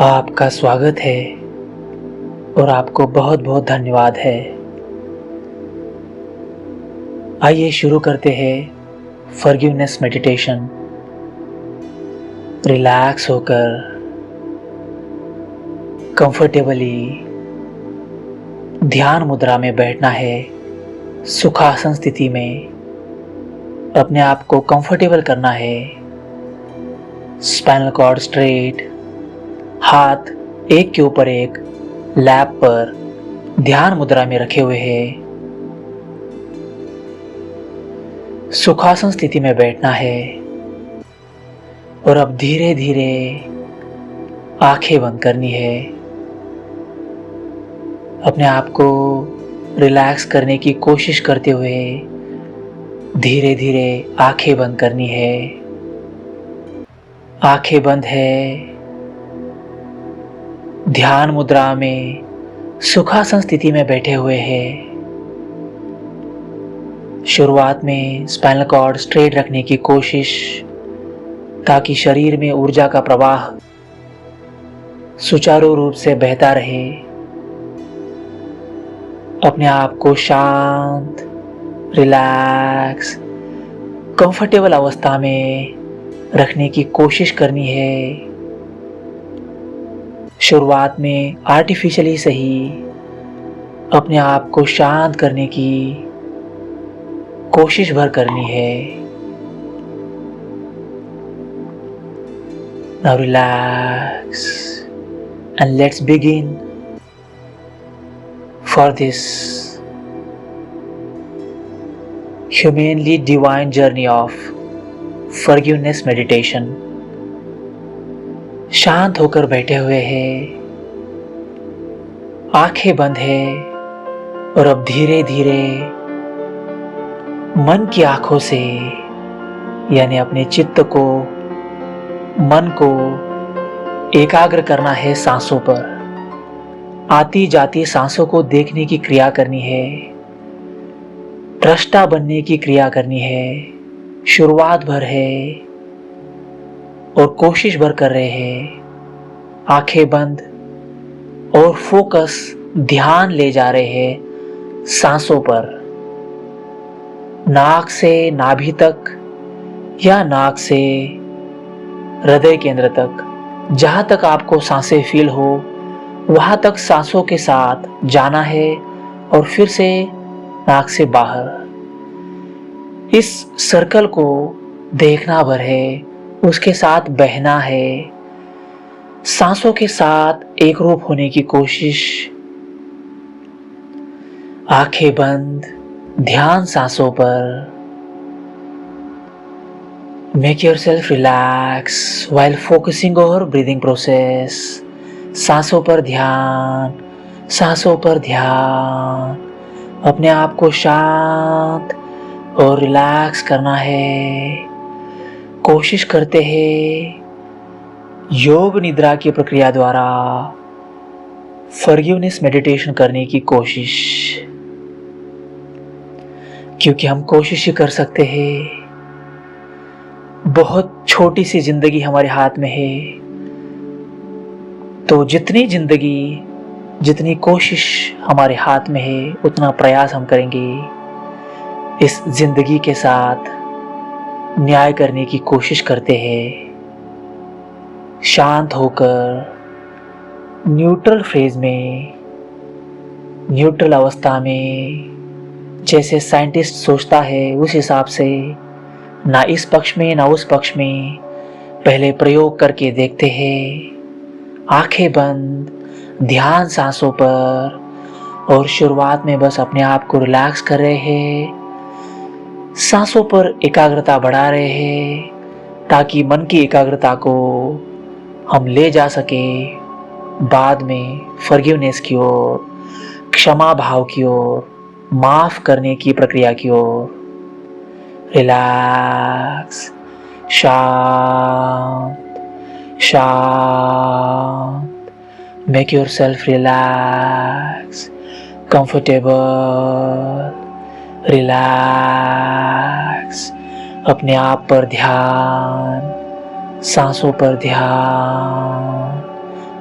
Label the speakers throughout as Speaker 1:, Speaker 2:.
Speaker 1: आपका स्वागत है और आपको बहुत बहुत धन्यवाद है। आइए शुरू करते हैं फॉरगिवनेस मेडिटेशन। रिलैक्स होकर कंफर्टेबली ध्यान मुद्रा में बैठना है। सुखासन स्थिति में अपने आप को कंफर्टेबल करना है। स्पाइनल कॉर्ड स्ट्रेट, हाथ एक के ऊपर एक लैप पर ध्यान मुद्रा में रखे हुए हैं। सुखासन स्थिति में बैठना है और अब धीरे धीरे आंखें बंद करनी है। अपने आप को रिलैक्स करने की कोशिश करते हुए धीरे धीरे आंखें बंद करनी है। आंखें बंद है। ध्यान मुद्रा में सुखासन स्थिति में बैठे हुए हैं। शुरुआत में स्पाइनल कॉर्ड स्ट्रेट रखने की कोशिश, ताकि शरीर में ऊर्जा का प्रवाह सुचारू रूप से बहता रहे। अपने आप को शांत, रिलैक्स, कंफर्टेबल अवस्था में रखने की कोशिश करनी है। शुरुआत में आर्टिफिशियली सही अपने आप को शांत करने की कोशिश भर करनी है। Now relax and let's begin for this humanly divine journey of forgiveness meditation। शांत होकर बैठे हुए हैं, आंखें बंद है और अब धीरे धीरे मन की आंखों से, यानी अपने चित्त को, मन को एकाग्र करना है सांसों पर। आती जाती सांसों को देखने की क्रिया करनी है। दृष्टा बनने की क्रिया करनी है। शुरुआत भर है और कोशिश भर कर रहे हैं। आंखें बंद और फोकस, ध्यान ले जा रहे हैं सांसों पर। नाक से नाभि तक या नाक से हृदय केंद्र तक, जहां तक आपको सांसें फील हो वहां तक सांसों के साथ जाना है और फिर से नाक से बाहर। इस सर्कल को देखना भर है, उसके साथ बहना है। सांसों के साथ एक रूप होने की कोशिश। आंखें बंद, ध्यान सांसों पर। Make yourself relax while focusing over breathing process। सांसों पर ध्यान, सांसों पर ध्यान। अपने आप को शांत और रिलैक्स करना है। कोशिश करते हैं योग निद्रा की प्रक्रिया द्वारा फॉरगिवनेस मेडिटेशन करने की कोशिश, क्योंकि हम कोशिश ही कर सकते हैं। बहुत छोटी सी जिंदगी हमारे हाथ में है, तो जितनी जिंदगी, जितनी कोशिश हमारे हाथ में है, उतना प्रयास हम करेंगे। इस जिंदगी के साथ न्याय करने की कोशिश करते हैं। शांत होकर न्यूट्रल फेज में, न्यूट्रल अवस्था में, जैसे साइंटिस्ट सोचता है उस हिसाब से, ना इस पक्ष में ना उस पक्ष में, पहले प्रयोग करके देखते हैं। आंखें बंद, ध्यान सांसों पर, और शुरुआत में बस अपने आप को रिलैक्स कर रहे हैं। सांसों पर एकाग्रता बढ़ा रहे हैं, ताकि मन की एकाग्रता को हम ले जा सके बाद में फॉरगिवनेस की ओर, क्षमा भाव की ओर, माफ करने की प्रक्रिया की ओर। रिलैक्स, शांत शांत। Make yourself relax, comfortable, relax. अपने आप पर ध्यान, सांसों पर ध्यान।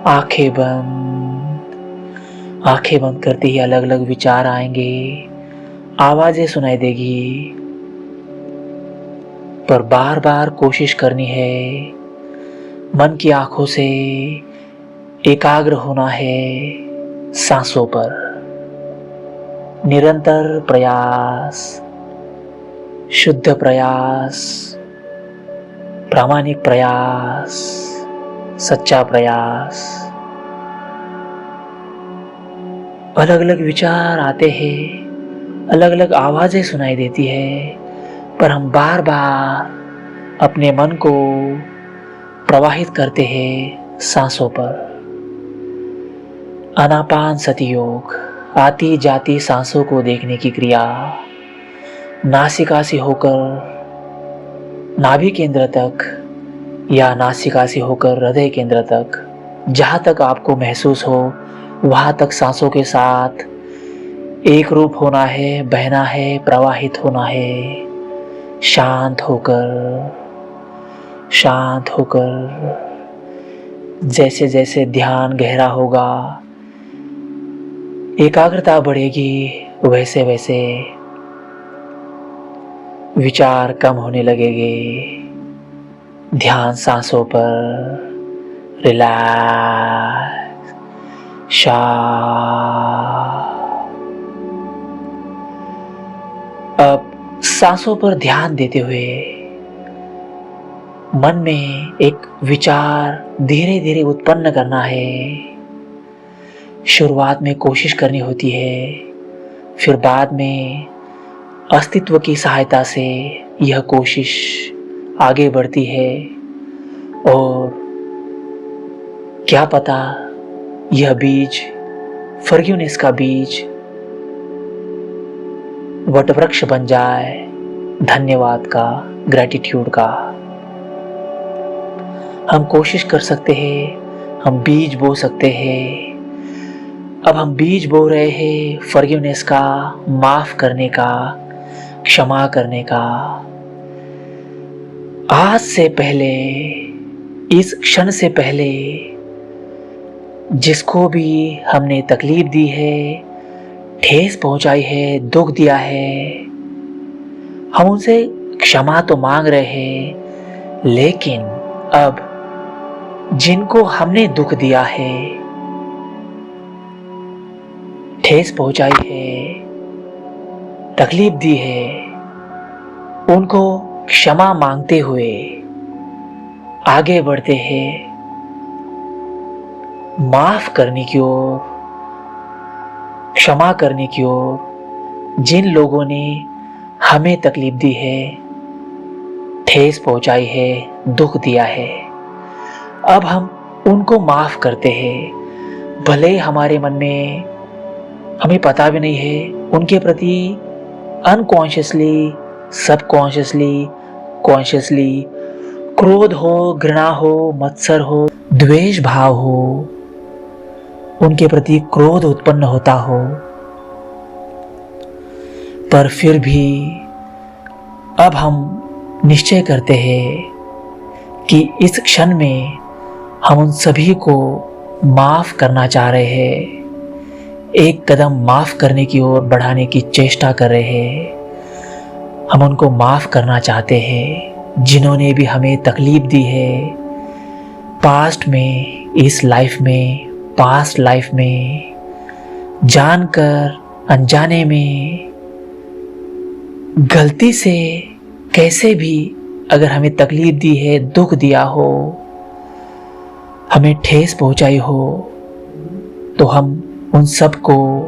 Speaker 1: आंखें बंद करते ही अलग अलग विचार आएंगे, आवाजें सुनाई देगी, पर बार बार कोशिश करनी है, मन की आंखों से एकाग्र होना है सांसों पर। निरंतर प्रयास, शुद्ध प्रयास, प्रामाणिक प्रयास, सच्चा प्रयास। अलग अलग विचार आते हैं, अलग अलग आवाजें सुनाई देती है, पर हम बार बार अपने मन को प्रवाहित करते हैं सांसों पर। आनापान सति योग, आती जाती सांसों को देखने की क्रिया। नासिका से होकर नाभि केंद्र तक या नासिका से होकर हृदय केंद्र तक, जहां तक आपको महसूस हो वहां तक सांसों के साथ एक रूप होना है, बहना है, प्रवाहित होना है। शांत होकर जैसे जैसे ध्यान गहरा होगा, एकाग्रता बढ़ेगी, वैसे वैसे विचार कम होने लगेंगे। ध्यान सांसों पर, रिलैक्स, शांत। अब सांसों पर ध्यान देते हुए मन में एक विचार धीरे धीरे उत्पन्न करना है। शुरुआत में कोशिश करनी होती है, फिर बाद में अस्तित्व की सहायता से यह कोशिश आगे बढ़ती है, और क्या पता यह बीज, फॉरगिवनेस का बीज वटवृक्ष बन जाए, धन्यवाद का, ग्रैटिट्यूड का। हम कोशिश कर सकते हैं, हम बीज बो सकते हैं। अब हम बीज बो रहे हैं फॉरगिवनेस का, माफ करने का, क्षमा करने का। आज से पहले, इस क्षण से पहले जिसको भी हमने तकलीफ दी है, ठेस पहुंचाई है, दुख दिया है, हम उनसे क्षमा तो मांग रहे हैं, लेकिन अब जिनको हमने दुख दिया है, ठेस पहुंचाई है, तकलीफ दी है, उनको क्षमा मांगते हुए आगे बढ़ते हैं माफ करने की ओर, क्षमा करने की ओर। जिन लोगों ने हमें तकलीफ दी है, ठेस पहुंचाई है, दुख दिया है, अब हम उनको माफ करते हैं। भले हमारे मन में हमें पता भी नहीं है, उनके प्रति अनकॉन्शियसली, सबकॉन्शियसली, कॉन्शियसली क्रोध हो, घृणा हो, मत्सर हो, द्वेष भाव हो, उनके प्रति क्रोध उत्पन्न होता हो, पर फिर भी अब हम निश्चय करते हैं कि इस क्षण में हम उन सभी को माफ करना चाह रहे हैं, एक कदम माफ करने की ओर बढ़ाने की चेष्टा कर रहे हैं। हम उनको माफ करना चाहते हैं जिन्होंने भी हमें तकलीफ दी है, पास्ट में, इस लाइफ में, पास्ट लाइफ में, जानकर, अनजाने में, गलती से, कैसे भी अगर हमें तकलीफ दी है, दुख दिया हो, हमें ठेस पहुंचाई हो, तो हम उन सब को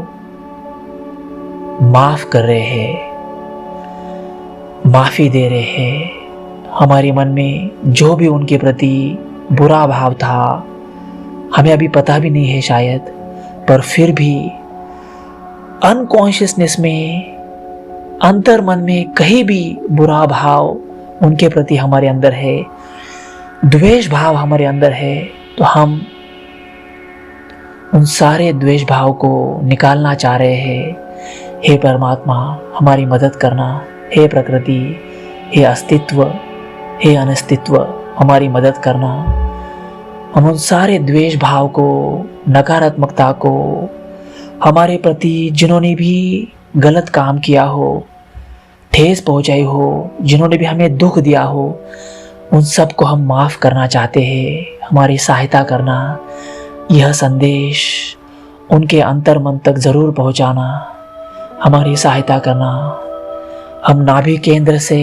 Speaker 1: माफ कर रहे हैं, माफी दे रहे हैं। हमारे मन में जो भी उनके प्रति बुरा भाव था, हमें अभी पता भी नहीं है शायद, पर फिर भी अनकॉन्शियसनेस में, अंतर मन में कहीं भी बुरा भाव उनके प्रति हमारे अंदर है, द्वेष भाव हमारे अंदर है, तो हम उन सारे द्वेष भाव को निकालना चाह रहे हैं, हे परमात्मा हमारी मदद करना, हे प्रकृति, हे अस्तित्व, हे अनस्तित्व हमारी मदद करना। हम उन सारे द्वेष भाव को, नकारात्मकता को, हमारे प्रति जिन्होंने भी गलत काम किया हो, ठेस पहुंचाई हो, जिन्होंने भी हमें दुख दिया हो, उन सब को हम माफ़ करना चाहते हैं। हमारी सहायता करना, यह संदेश उनके अंतर मन तक ज़रूर पहुंचाना, हमारी सहायता करना। हम नाभि केंद्र से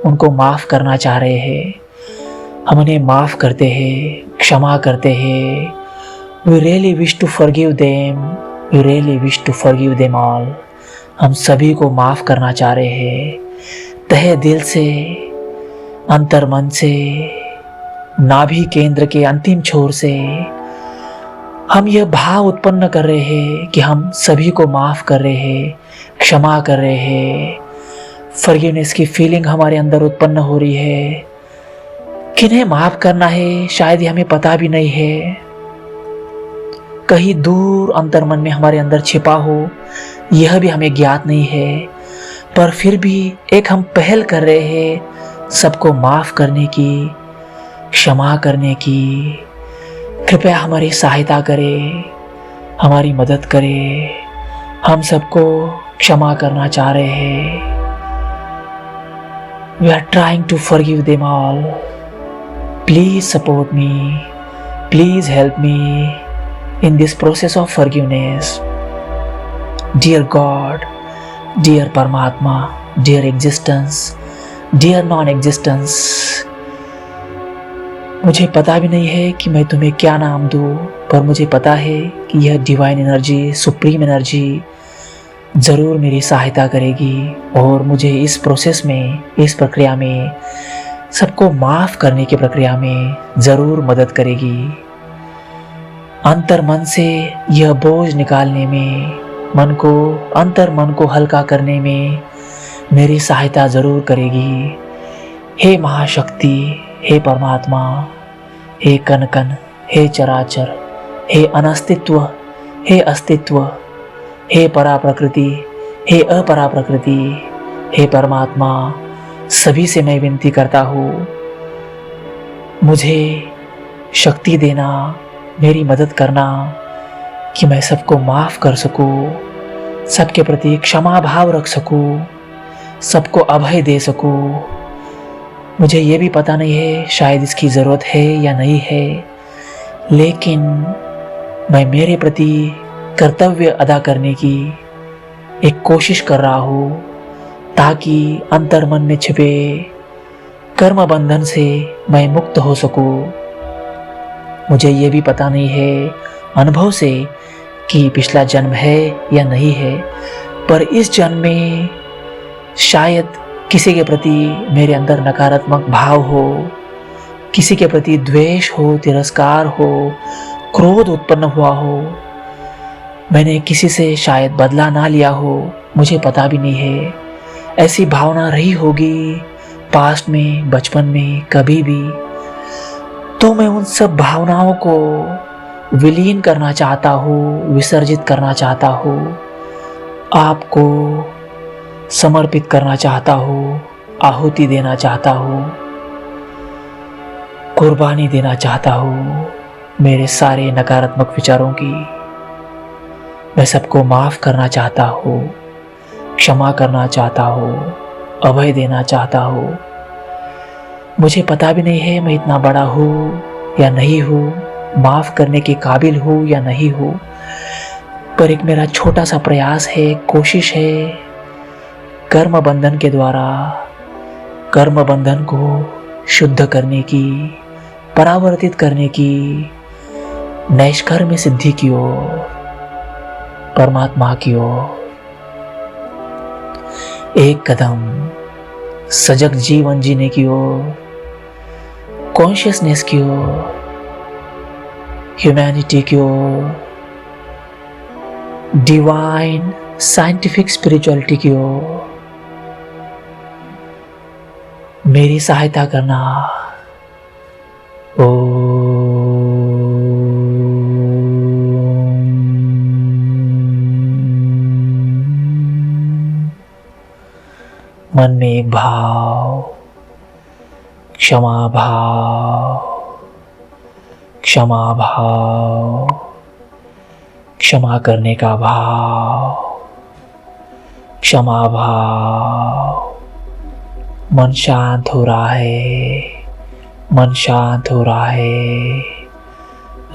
Speaker 1: उनको माफ़ करना चाह रहे हैं। हम उन्हें माफ़ करते हैं, क्षमा करते हैं। We really wish to forgive them. We really wish to forgive them all. हम सभी को माफ़ करना चाह रहे हैं, तहे दिल से, अंतर मन से, नाभि केंद्र के अंतिम छोर से हम यह भाव उत्पन्न कर रहे हैं कि हम सभी को माफ़ कर रहे हैं, क्षमा कर रहे हैं। फॉरगिवनेस की फीलिंग हमारे अंदर उत्पन्न हो रही है। किन्हें माफ़ करना है शायद ये हमें पता भी नहीं है, कहीं दूर अंतर्मन में हमारे अंदर छिपा हो, यह भी हमें ज्ञात नहीं है। पर फिर भी एक हम पहल कर रहे हैं सबको माफ़ करने की, क्षमा करने की। कृपया हमारी सहायता करें, हमारी मदद करें। हम सबको क्षमा करना चाह रहे हैं। We are trying to forgive them all. Please support me. Please help me in this process of forgiveness. Dear God, dear Paramatma, dear existence, dear non-existence. मुझे पता भी नहीं है कि मैं तुम्हें क्या नाम दूँ, पर मुझे पता है कि यह डिवाइन एनर्जी, सुप्रीम एनर्जी ज़रूर मेरी सहायता करेगी और मुझे इस प्रोसेस में, इस प्रक्रिया में, सबको माफ़ करने की प्रक्रिया में ज़रूर मदद करेगी। अंतर मन से यह बोझ निकालने में, अंतर मन को हल्का करने में मेरी सहायता ज़रूर करेगी। हे महाशक्ति, हे परमात्मा, हे कण कण, हे चराचर, हे अनस्तित्व, हे अस्तित्व, हे परा प्रकृति, हे अपरा प्रकृति, हे परमात्मा, सभी से मैं विनती करता हूँ, मुझे शक्ति देना, मेरी मदद करना कि मैं सबको माफ़ कर सकूँ, सबके प्रति क्षमा भाव रख सकूँ, सबको अभय दे सकूँ। मुझे ये भी पता नहीं है शायद इसकी ज़रूरत है या नहीं है, लेकिन मैं मेरे प्रति कर्तव्य अदा करने की एक कोशिश कर रहा हूँ ताकि अंतर्मन में छिपे कर्म बंधन से मैं मुक्त हो सकूँ। मुझे ये भी पता नहीं है अनुभव से कि पिछला जन्म है या नहीं है, पर इस जन्म में शायद किसी के प्रति मेरे अंदर नकारात्मक भाव हो, किसी के प्रति द्वेष हो, तिरस्कार हो, क्रोध उत्पन्न हुआ हो, मैंने किसी से शायद बदला ना लिया हो, मुझे पता भी नहीं है। ऐसी भावना रही होगी पास्ट में, बचपन में, कभी भी। तो मैं उन सब भावनाओं को विलीन करना चाहता हूँ, विसर्जित करना चाहता हूँ, आपको समर्पित करना चाहता हूँ, आहुति देना चाहता हूँ, कुर्बानी देना चाहता हूँ मेरे सारे नकारात्मक विचारों की। मैं सबको माफ़ करना चाहता हूँ, क्षमा करना चाहता हूँ, अभय देना चाहता हूँ। मुझे पता भी नहीं है मैं इतना बड़ा हूँ या नहीं हूँ, माफ़ करने के काबिल हूँ या नहीं हूँ, पर एक मेरा छोटा सा प्रयास है, कोशिश है, कर्म बंधन के द्वारा कर्म बंधन को शुद्ध करने की, परावर्तित करने की, नैष्कर्म्य सिद्धि की ओर, परमात्मा की ओर एक कदम सजग जीवन जीने की ओर, कॉन्शियसनेस की ओर, ह्यूमैनिटी की ओर, डिवाइन साइंटिफिक स्पिरिचुअलिटी की ओर मेरी सहायता करना। मन में एक भाव, क्षमा भाव, क्षमा भाव, क्षमा करने का भाव, क्षमा भाव। मन शांत हो रहा है, मन शांत हो रहा है।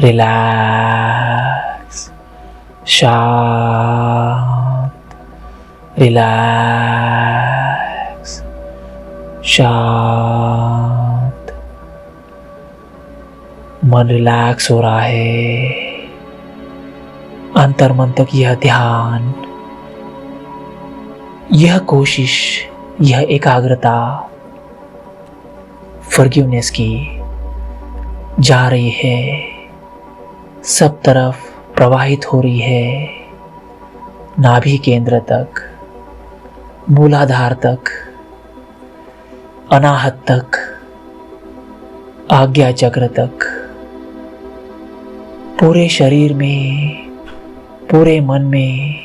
Speaker 1: रिलैक्स, शांत, रिलैक्स, शांत। मन रिलैक्स हो रहा है। अंतर मन तक यह ध्यान, यह कोशिश, यह एकाग्रता फॉरगिवनेस की जा रही है, सब तरफ प्रवाहित हो रही है, नाभि केंद्र तक, मूलाधार तक, अनाहत तक, आज्ञा चक्र तक, पूरे शरीर में, पूरे मन में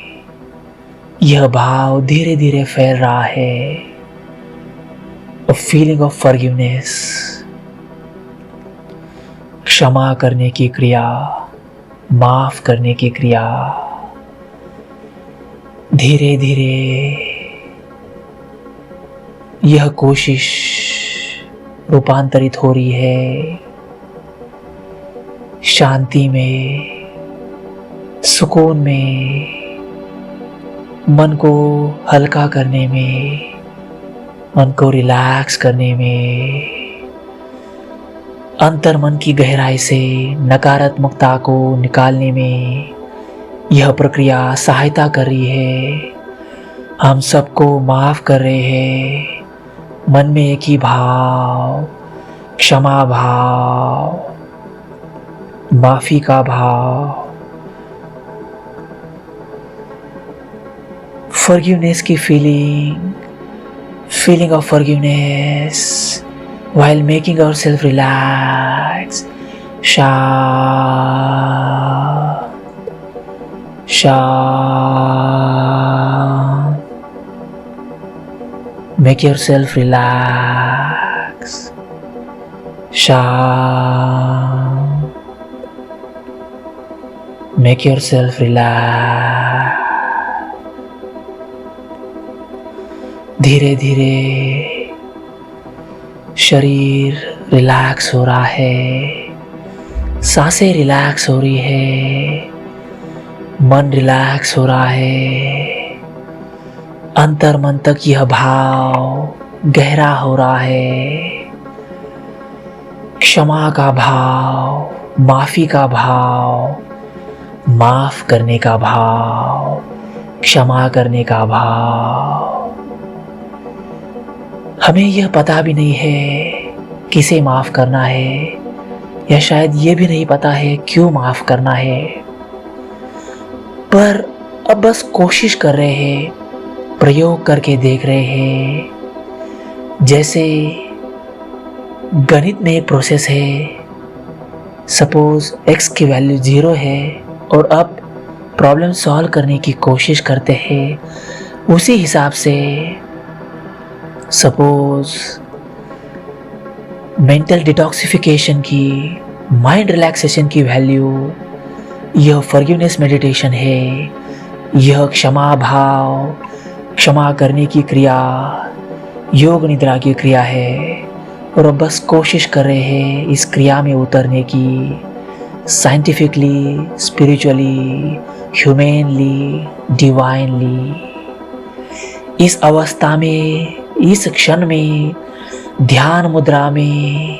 Speaker 1: यह भाव धीरे धीरे फैल रहा है। A feeling of forgiveness, क्षमा करने की क्रिया, माफ करने की क्रिया धीरे धीरे यह कोशिश रूपांतरित हो रही है शांति में, सुकून में, मन को हल्का करने में, मन को रिलैक्स करने में, अंतर मन की गहराई से नकारात्मकता को निकालने में यह प्रक्रिया सहायता कर रही है। हम सबको माफ कर रहे हैं। मन में एक ही भाव, क्षमा भाव, माफी का भाव, forgiveness की feeling of forgiveness while making ourselves relax, शांत, make yourself relax, शांत, make yourself relax। धीरे धीरे शरीर रिलैक्स हो रहा है, सांसें रिलैक्स हो रही है, मन रिलैक्स हो रहा है, अंतर मन तक यह भाव गहरा हो रहा है। क्षमा का भाव, माफी का भाव, माफ करने का भाव, क्षमा करने का भाव। हमें यह पता भी नहीं है किसे माफ करना है, या शायद ये भी नहीं पता है क्यों माफ करना है, पर अब बस कोशिश कर रहे हैं, प्रयोग करके देख रहे हैं। जैसे गणित में एक प्रोसेस है, सपोज x की वैल्यू 0 है और अब प्रॉब्लम सॉल्व करने की कोशिश करते हैं। उसी हिसाब से सपोज मेंटल डिटॉक्सिफिकेशन की, माइंड रिलैक्सेशन की वैल्यू यह फॉरगिवनेस मेडिटेशन है, यह क्षमा भाव, क्षमा करने की क्रिया, योग निद्रा की क्रिया है। और अब बस कोशिश कर रहे हैं इस क्रिया में उतरने की, साइंटिफिकली, स्पिरिचुअली, ह्यूमनली, डिवाइनली। इस अवस्था में, इस क्षण में, ध्यान मुद्रा में,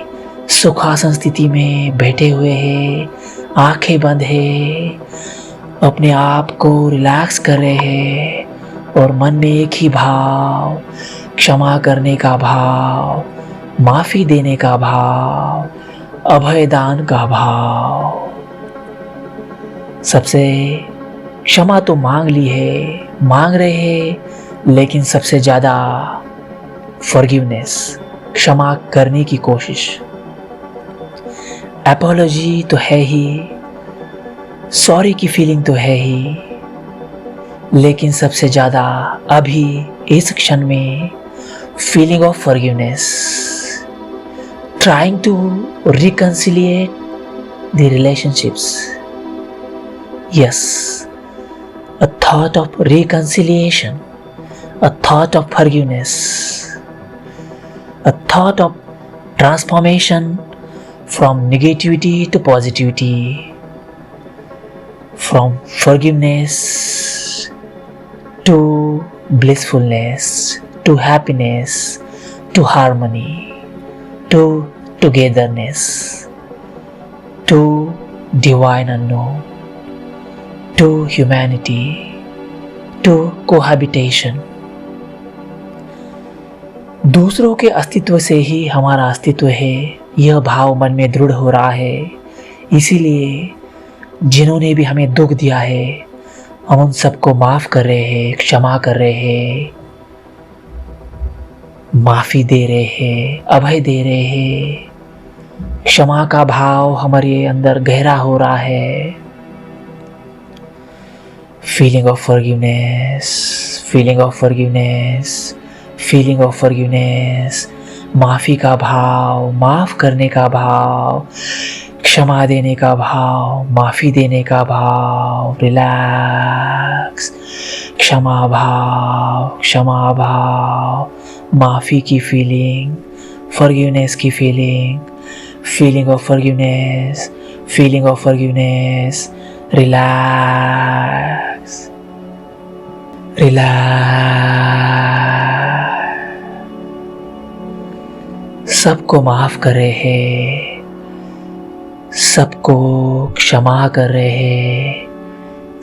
Speaker 1: सुखासन स्थिति में बैठे हुए हैं, आंखें बंद है, अपने आप को रिलैक्स कर रहे हैं और मन में एक ही भाव, क्षमा करने का भाव, माफी देने का भाव, अभय दान का भाव। सबसे क्षमा तो मांग ली है, मांग रहे हैं, लेकिन सबसे ज्यादा फॉरगिवनेस, क्षमा करने की कोशिश। एपोलॉजी तो है ही, सॉरी की फीलिंग तो है ही, लेकिन सबसे ज्यादा अभी इस क्षण में feeling of forgiveness, trying to reconcile the relationships. Yes, a thought of reconciliation, a thought of forgiveness, a thought of transformation from negativity to positivity, from forgiveness to blissfulness, to happiness, to harmony, to togetherness, to divine unknown, to humanity, to cohabitation. दूसरों के अस्तित्व से ही हमारा अस्तित्व है, यह भाव मन में दृढ़ हो रहा है। इसीलिए जिन्होंने भी हमें दुख दिया है, हम उन सबको माफ कर रहे हैं, क्षमा कर रहे हैं, माफी दे रहे हैं, अभय दे रहे हैं। क्षमा का भाव हमारे अंदर गहरा हो रहा है। Feeling of forgiveness, feeling of forgiveness, feeling of forgiveness, माफी का भाव, माफ करने का भाव, क्षमा देने का भाव, माफी देने का भाव, रिलैक्स, क्षमा भाव, क्षमा भाव, माफी की फीलिंग, फॉरगिवनेस की feeling, feeling of forgiveness, feeling of forgiveness, relax, relax. सबको माफ कर रहे हैं, सबको क्षमा कर रहे हैं,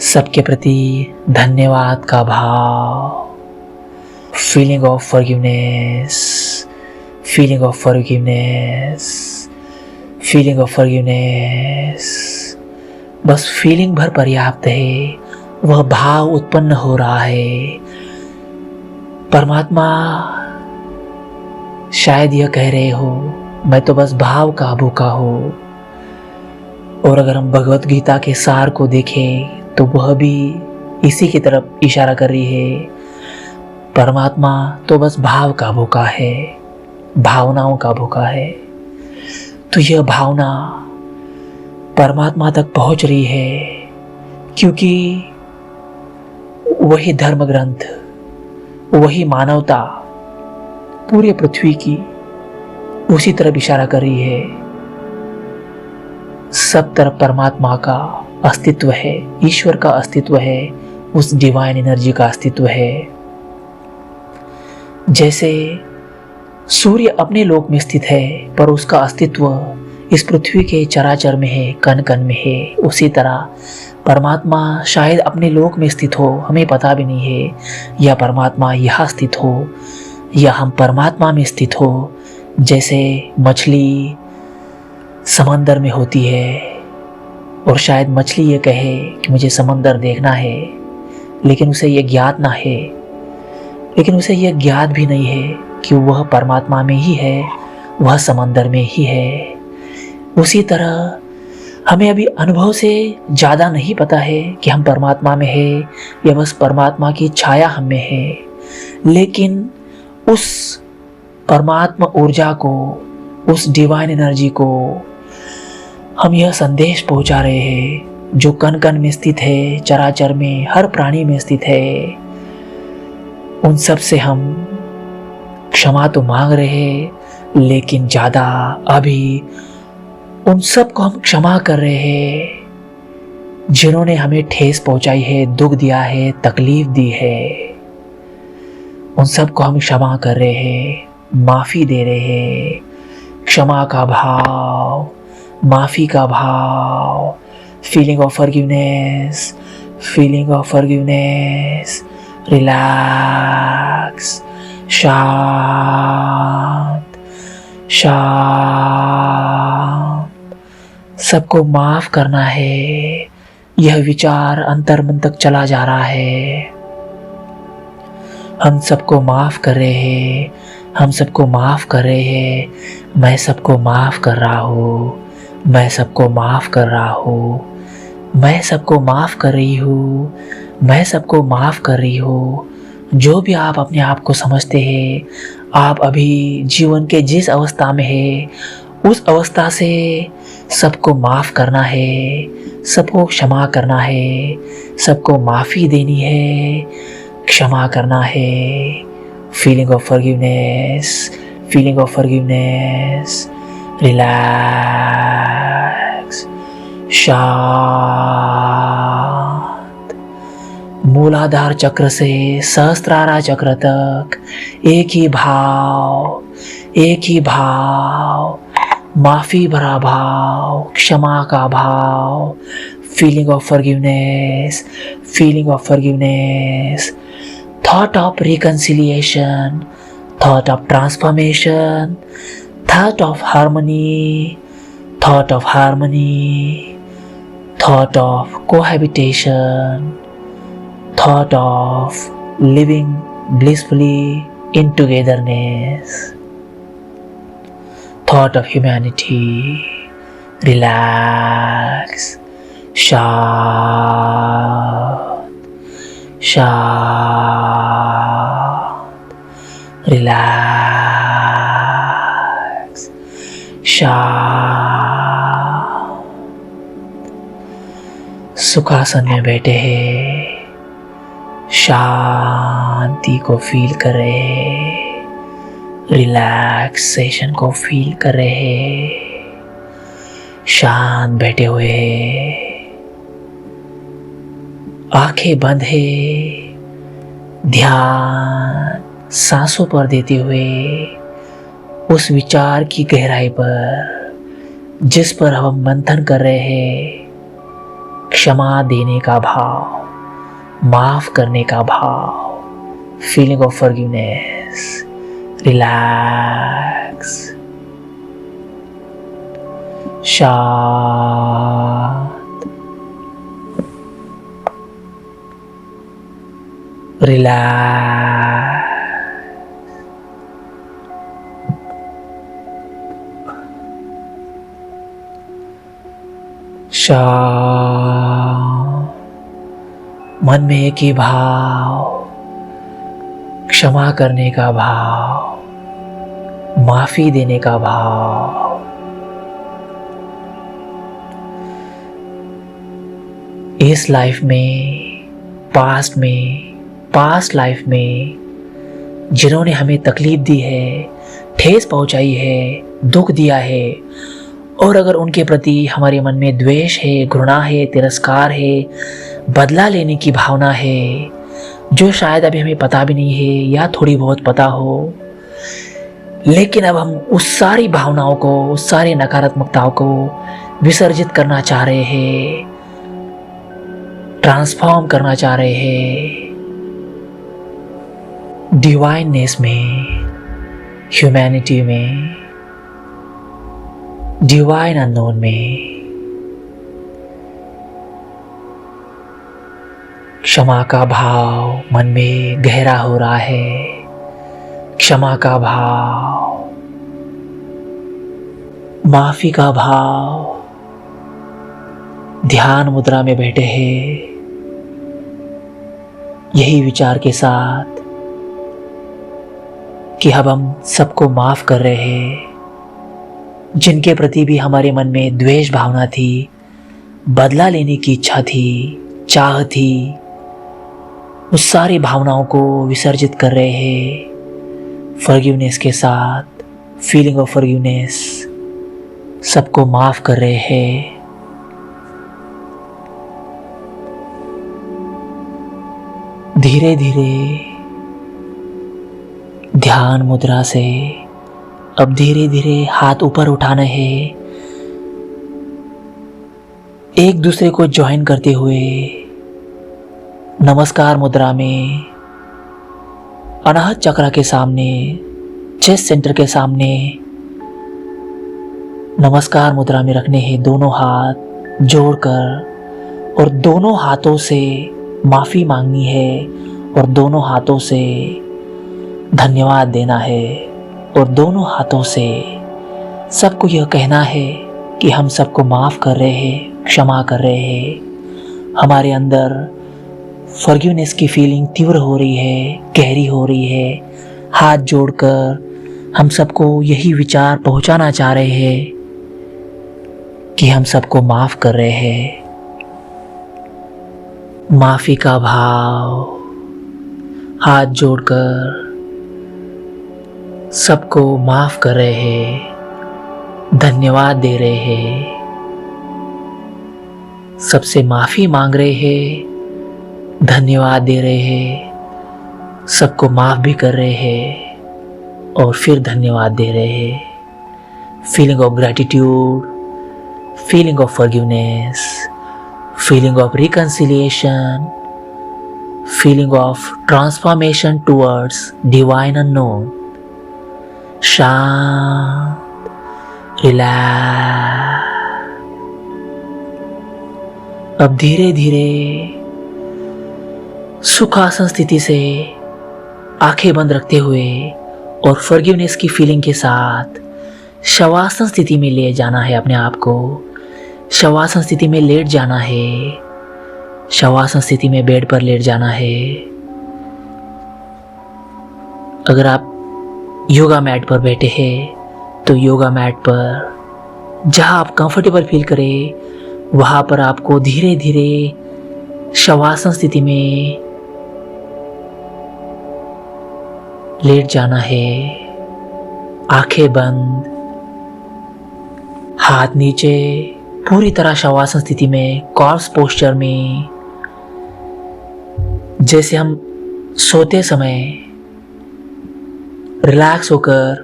Speaker 1: सबके प्रति धन्यवाद का भाव। Feeling of forgiveness, feeling of forgiveness, feeling of forgiveness. बस फीलिंग भर पर्याप्त है, वह भाव उत्पन्न हो रहा है। परमात्मा शायद यह कह रहे हो, मैं तो बस भाव का भूखा हूँ। और अगर हम भगवत गीता के सार को देखें तो वह भी इसी की तरफ इशारा कर रही है। परमात्मा तो बस भाव का भूखा है, भावनाओं का भूखा है। तो यह भावना परमात्मा तक पहुंच रही है, क्योंकि वही धर्म ग्रंथ, वही मानवता पूरे पृथ्वी की उसी तरफ इशारा कर रही है। सब तरफ परमात्मा का अस्तित्व है, ईश्वर का अस्तित्व है, उस डिवाइन एनर्जी का अस्तित्व है। जैसे सूर्य अपने लोक में स्थित है, पर उसका अस्तित्व इस पृथ्वी के चराचर में है, कण कण में है। उसी तरह परमात्मा शायद अपने लोक में स्थित हो, हमें पता भी नहीं है, या परमात्मा यहाँ स्थित हो, या हम परमात्मा में स्थित हो। जैसे मछली समंदर में होती है और शायद मछली ये कहे कि मुझे समंदर देखना है, लेकिन उसे ये ज्ञात ना है, लेकिन उसे यह ज्ञात भी नहीं है कि वह परमात्मा में ही है, वह समंदर में ही है। उसी तरह हमें अभी अनुभव से ज़्यादा नहीं पता है कि हम परमात्मा में है या बस परमात्मा की छाया हम में है, लेकिन उस परमात्मा ऊर्जा को, उस डिवाइन एनर्जी को हम यह संदेश पहुंचा रहे हैं, जो कण कण में स्थित है, चराचर में, हर प्राणी में स्थित है। उन सब से हम क्षमा तो मांग रहे हैं, लेकिन ज़्यादा अभी उन सब को हम क्षमा कर रहे हैं जिन्होंने हमें ठेस पहुंचाई है, दुख दिया है, तकलीफ दी है। उन सब को हम क्षमा कर रहे हैं, माफ़ी दे रहे हैं। क्षमा का भाव, माफ़ी का भाव, feeling of forgiveness, feeling of forgiveness, relax, शांत, शांत। सबको माफ करना है, यह विचार अंतर्मन तक चला जा रहा है। हम सबको माफ कर रहे हैं, हम सबको माफ कर रहे हैं। मैं सबको माफ कर रहा हूँ, मैं सबको माफ कर रहा हूँ, मैं सबको माफ कर रही हूँ, मैं सबको माफ कर रही हूँ। जो भी आप अपने आप को समझते हैं, आप अभी जीवन के जिस अवस्था में है उस अवस्था से सबको माफ़ करना है, सबको क्षमा करना है, सबको माफ़ी देनी है, क्षमा करना है। Feeling of forgiveness, feeling of forgiveness, relax, शांत। मूलाधार चक्र से सहस्त्रारा चक्र तक एक ही भाव, एक ही भाव, माफी भरा भाव, क्षमा का भाव। Feeling of forgiveness, feeling of forgiveness, thought of reconciliation, thought of transformation, thought of harmony, thought of harmony, thought of cohabitation, thought of living blissfully in togetherness, thought of humanity. Relax, शांत, शांत, relax, शांत। सुखासन में बैठे हैं, शांति को feel कर रहे हैं, रिलैक्सेशन को फील कर रहे हैं, शांत बैठे हुए हैं, आंखें बंद है, ध्यान सांसों पर देते हुए उस विचार की गहराई पर जिस पर हम मंथन कर रहे हैं, क्षमा देने का भाव, माफ करने का भाव, फीलिंग ऑफ फॉरगिवनेस, रिलैक्स, शांत, रिलैक्स, शांत। मन में एक ही भाव, क्षमा करने का भाव, माफी देने का भाव। इस लाइफ में, पास्ट लाइफ में जिन्होंने हमें तकलीफ दी है, ठेस पहुंचाई है, दुख दिया है, और अगर उनके प्रति हमारे मन में द्वेष है, घृणा है, तिरस्कार है, बदला लेने की भावना है, जो शायद अभी हमें पता भी नहीं है या थोड़ी बहुत पता हो, लेकिन अब हम उस सारी भावनाओं को, उस सारी नकारात्मकताओं को विसर्जित करना चाह रहे हैं, ट्रांसफॉर्म करना चाह रहे हैं डिवाइननेस में, ह्यूमैनिटी में, डिवाइन अननोन में। क्षमा का भाव मन में गहरा हो रहा है, क्षमा का भाव, माफी का भाव। ध्यान मुद्रा में बैठे हैं यही विचार के साथ कि अब हम सबको माफ कर रहे हैं, जिनके प्रति भी हमारे मन में द्वेष भावना थी, बदला लेने की इच्छा थी, चाह थी, उस सारी भावनाओं को विसर्जित कर रहे हैं फॉरगिवनेस के साथ, फीलिंग ऑफ फॉरगिवनेस, सबको माफ कर रहे हैं। धीरे धीरे ध्यान मुद्रा से अब धीरे धीरे हाथ ऊपर उठाने हैं, एक दूसरे को ज्वाइन करते हुए नमस्कार मुद्रा में अनाहत चक्र के सामने, चेस्ट सेंटर के सामने नमस्कार मुद्रा में रखने हैं दोनों हाथ जोड़कर, और दोनों हाथों से माफ़ी मांगनी है, और दोनों हाथों से धन्यवाद देना है, और दोनों हाथों से सबको यह कहना है कि हम सबको माफ़ कर रहे हैं, क्षमा कर रहे हैं। हमारे अंदर फॉरगिवनेस की फीलिंग तीव्र हो रही है, गहरी हो रही है। हाथ जोड़कर हम सबको यही विचार पहुंचाना चाह रहे हैं कि हम सबको माफ कर रहे हैं। माफी का भाव, हाथ जोड़कर सबको माफ कर रहे हैं, धन्यवाद दे रहे हैं, सबसे माफी मांग रहे हैं, धन्यवाद दे रहे हैं, सबको माफ भी कर रहे हैं और फिर धन्यवाद दे रहे हैं। Feeling of gratitude, feeling of forgiveness, feeling of reconciliation, feeling of transformation towards divine unknown. शांत, रिलैक्स। अब धीरे धीरे सुखासन स्थिति से आंखें बंद रखते हुए और फॉरगिवनेस की फीलिंग के साथ शवासन स्थिति में ले जाना है अपने आप को। शवासन स्थिति में लेट जाना है, शवासन स्थिति में बेड पर लेट जाना है। अगर आप योगा मैट पर बैठे हैं तो योगा मैट पर जहां आप कंफर्टेबल फील करें वहां पर आपको धीरे धीरे शवासन स्थिति में लेट जाना है। आंखें बंद, हाथ नीचे, पूरी तरह शवासन स्थिति में, कॉर्प्स पोस्चर में। जैसे हम सोते समय रिलैक्स होकर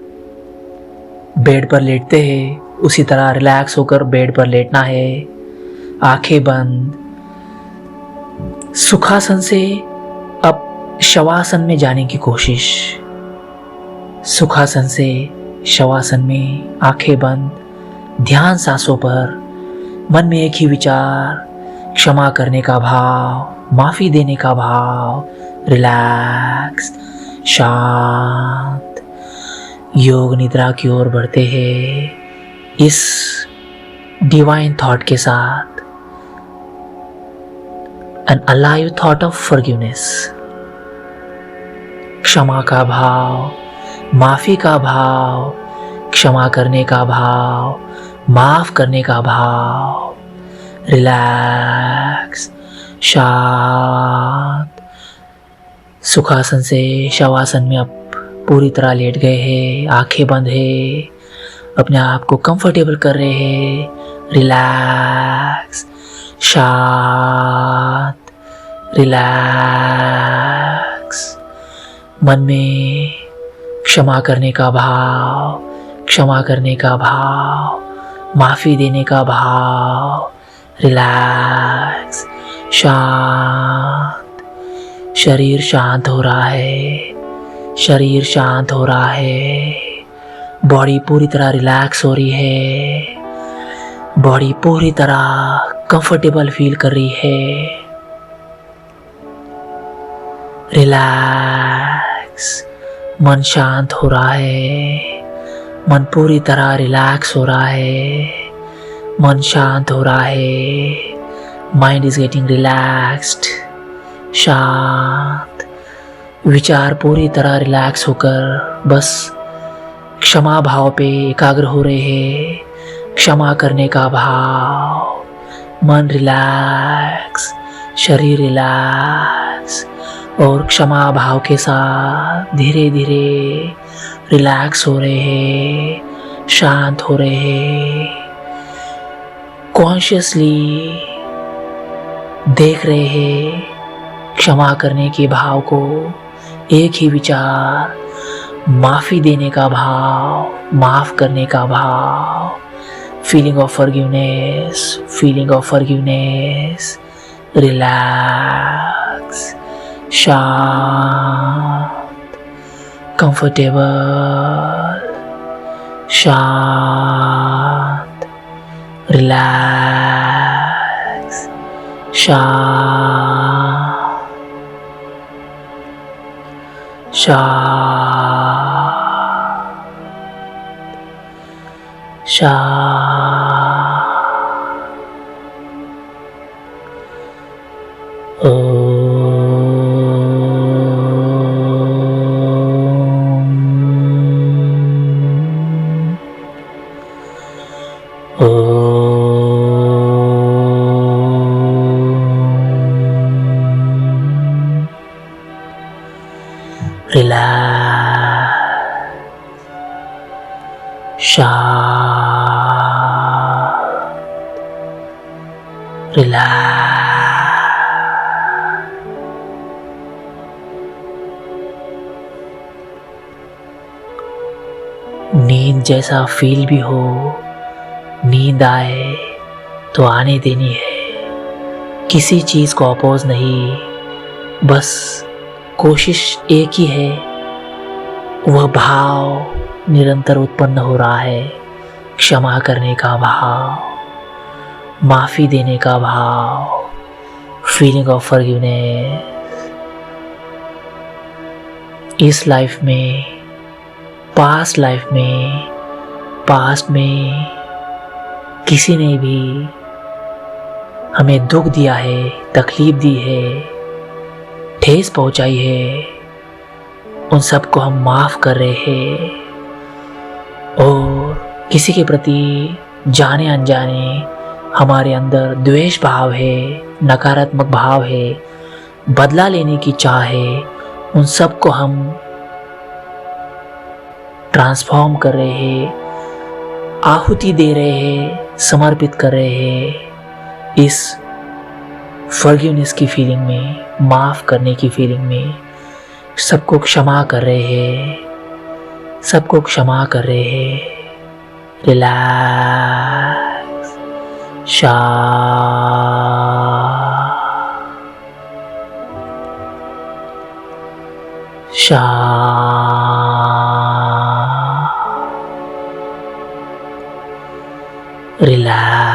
Speaker 1: बेड पर लेटते हैं, उसी तरह रिलैक्स होकर बेड पर लेटना है। आंखें बंद। सुखासन से अब शवासन में जाने की कोशिश। सुखासन से शवासन में आंखें बंद, ध्यान सांसों पर। मन में एक ही विचार, क्षमा करने का भाव, माफी देने का भाव। रिलैक्स, शांत। योग निद्रा की ओर बढ़ते हैं इस डिवाइन थॉट के साथ। An alive thought of forgiveness. क्षमा का भाव, माफी का भाव, क्षमा करने का भाव, माफ करने का भाव। रिलैक्स, शांत। सुखासन से शवासन में अब पूरी तरह लेट गए हैं, आंखें बंद है, अपने आप को कंफर्टेबल कर रहे हैं। रिलैक्स, शांत, रिलैक्स। मन में क्षमा करने का भाव, क्षमा करने का भाव, माफी देने का भाव। रिलैक्स, शांत। शरीर शांत हो रहा है, शरीर शांत हो रहा है। बॉडी पूरी तरह रिलैक्स हो रही है, बॉडी पूरी तरह कंफर्टेबल फील कर रही है। रिलैक्स, मन शांत हो रहा है, मन पूरी तरह रिलैक्स हो रहा है, मन शांत हो रहा है। माइंड इज गेटिंग रिलैक्स्ड, शांत। विचार पूरी तरह रिलैक्स होकर बस क्षमा भाव पे एकाग्र हो रहे हैं। क्षमा करने का भाव, मन रिलैक्स, शरीर रिलैक्स और क्षमा भाव के साथ धीरे धीरे रिलैक्स हो रहे हैं, शांत हो रहे हैं। कॉन्शियसली देख रहे हैं क्षमा करने के भाव को। एक ही विचार, माफी देने का भाव, माफ करने का भाव। Feeling of forgiveness, feeling of forgiveness. Relax, शांत, कंफर्टेबल, शांत, रिलैक्स, शांत, शांत, शांत। रिलैक्स, शांत, रिलैक्स। नींद जैसा फील भी हो, नींद आए तो आने देनी है, किसी चीज को अपोज नहीं, बस कोशिश एक ही है, वह भाव निरंतर उत्पन्न हो रहा है, क्षमा करने का भाव, माफी देने का भाव, फीलिंग ऑफ फॉरगिवनेस। इस लाइफ में, पास्ट लाइफ में, पास्ट में किसी ने भी हमें दुख दिया है, तकलीफ दी है, ठेस पहुंचाई है, उन सबको हम माफ कर रहे हैं। और किसी के प्रति जाने अनजाने हमारे अंदर द्वेष भाव है, नकारात्मक भाव है, बदला लेने की चाह है, उन सबको हम ट्रांसफॉर्म कर रहे हैं, आहुति दे रहे हैं, समर्पित कर रहे हैं इस फॉरगिवनेस की फीलिंग में, माफ करने की फीलिंग में। सबको क्षमा कर रहे हैं, सबको क्षमा कर रहे हैं। रिलैक्स, शांत, रिलैक्स,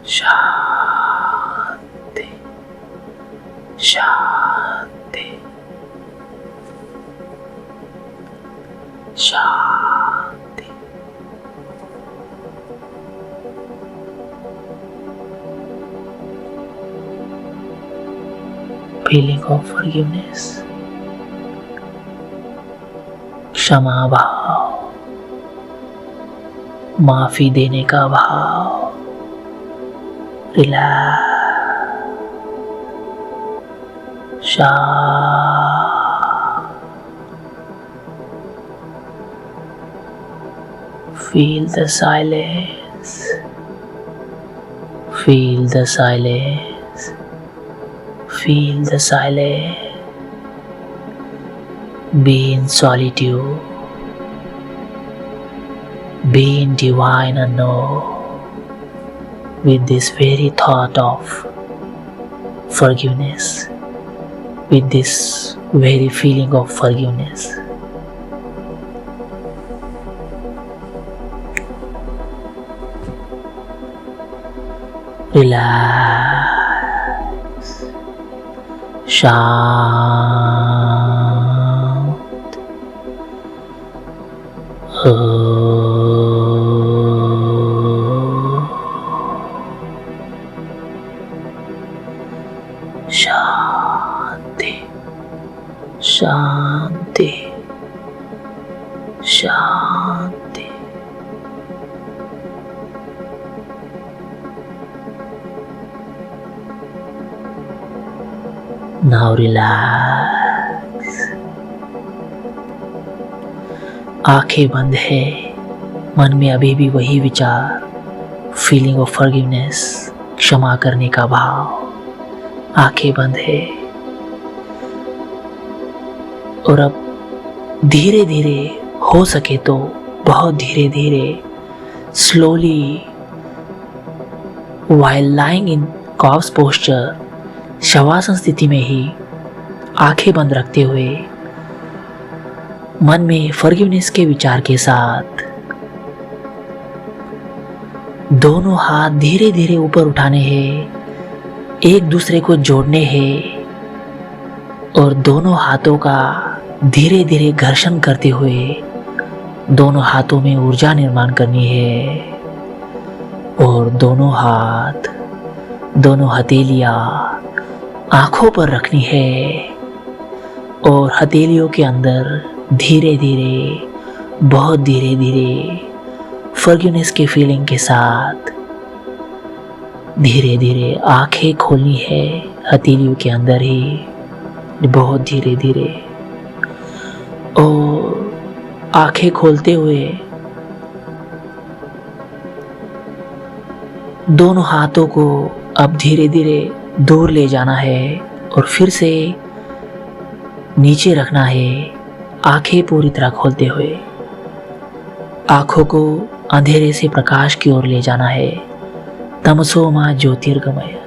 Speaker 1: शांति, शांति, शांति। फीलिंग ऑफ फॉरगिवनेस, क्षमा भाव, माफी देने का भाव। रिलैक्स, शांत। Feel the silence, feel the silence, feel the silence. Be in solitude, be in divine unknown with this very thought of forgiveness, with this very feeling of forgiveness. Relax, शांत हो। शांति, शांति, शांति। Now relax. आंखें बंद है। मन में अभी भी वही विचार, फीलिंग ऑफ फॉरगिवनेस, क्षमा करने का भाव। आंखें बंद है और अब धीरे धीरे, हो सके तो बहुत धीरे धीरे, slowly, while lying in corpse posture, shavasana स्थिति में ही आंखें बंद रखते हुए मन में फॉरगिवनेस के विचार के साथ दोनों हाथ धीरे धीरे ऊपर उठाने हैं, एक दूसरे को जोड़ने हैं और दोनों हाथों का धीरे धीरे घर्षण करते हुए दोनों हाथों में ऊर्जा निर्माण करनी है और दोनों हाथ, दोनों हथेलियां आंखों पर रखनी है और हथेलियों के अंदर धीरे धीरे, बहुत धीरे धीरे फॉरगिवनेस के फीलिंग के साथ धीरे धीरे आंखें खोलनी है हथेलियों के अंदर ही, बहुत धीरे धीरे। और आंखें खोलते हुए दोनों हाथों को अब धीरे धीरे दूर ले जाना है और फिर से नीचे रखना है, आंखें पूरी तरह खोलते हुए। आंखों को अंधेरे से प्रकाश की ओर ले जाना है, तमसो मा ज्योतिर्गमय।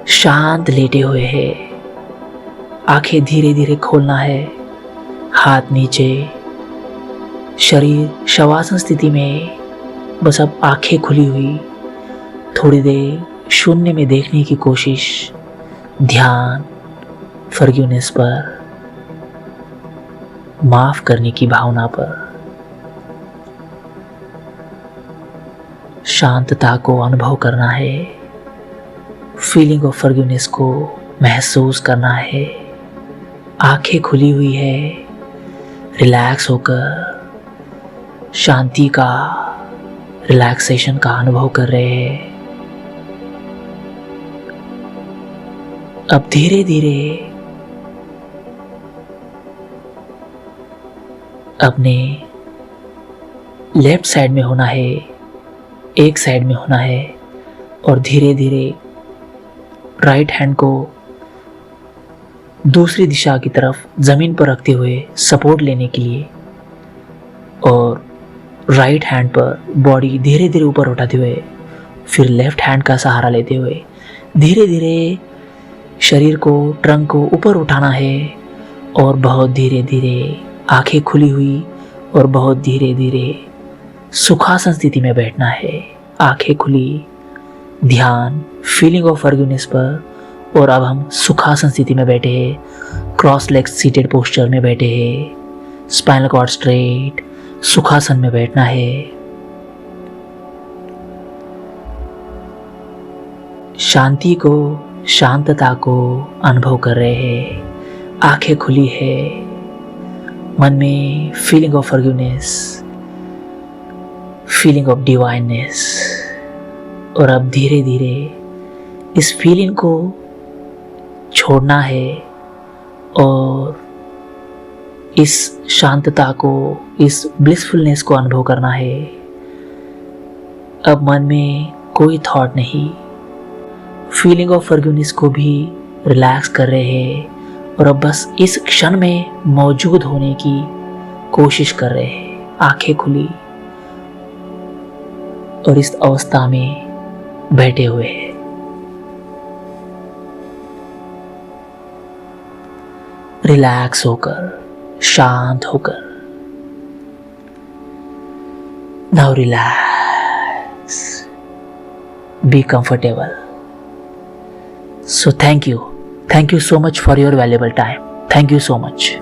Speaker 1: शांत लेटे हुए है, आंखें धीरे धीरे खोलना है, हाथ नीचे, शरीर शवासन स्थिति में, बस अब आंखें खुली हुई, थोड़ी देर शून्य में देखने की कोशिश, ध्यान फॉरगिवनेस पर, माफ करने की भावना पर। शांतता को अनुभव करना है, फीलिंग ऑफ फॉरगिवनेस को महसूस करना है। आंखें खुली हुई है, रिलैक्स होकर शांति का, रिलैक्सेशन का अनुभव कर रहे हैं। अब धीरे धीरे अपने लेफ्ट साइड में होना है, एक साइड में होना है और धीरे धीरे राइट हैंड को दूसरी दिशा की तरफ जमीन पर रखते हुए सपोर्ट लेने के लिए और राइट हैंड पर बॉडी धीरे धीरे ऊपर उठाते हुए फिर लेफ्ट हैंड का सहारा लेते हुए धीरे धीरे शरीर को, ट्रंक को ऊपर उठाना है और बहुत धीरे धीरे आंखें खुली हुई और बहुत धीरे धीरे सुखासन स्थिति में बैठना है। आंखें खुली, ध्यान फीलिंग ऑफ फॉरगिवनेस पर। और अब हम सुखासन स्थिति में बैठे हैं, क्रॉस लेग सीटेड पोस्चर में बैठे हैं, स्पाइनल कॉर्ड स्ट्रेट, सुखासन में बैठना है। शांति को, शांतता को अनुभव कर रहे हैं, आंखें खुली है, मन में feeling of forgiveness, feeling of divineness. और अब धीरे धीरे इस फीलिंग को छोड़ना है और इस शांतता को, इस ब्लिसफुलनेस को अनुभव करना है। अब मन में कोई थॉट नहीं, फीलिंग ऑफ फॉरगिवनेस को भी रिलैक्स कर रहे हैं और अब बस इस क्षण में मौजूद होने की कोशिश कर रहे हैं, आंखें खुली और इस अवस्था में बैठे हुए हैं। रिलैक्स होकर, शांत होकर। Now relax. relax, be comfortable. So thank you so much for your valuable time. Thank you so much.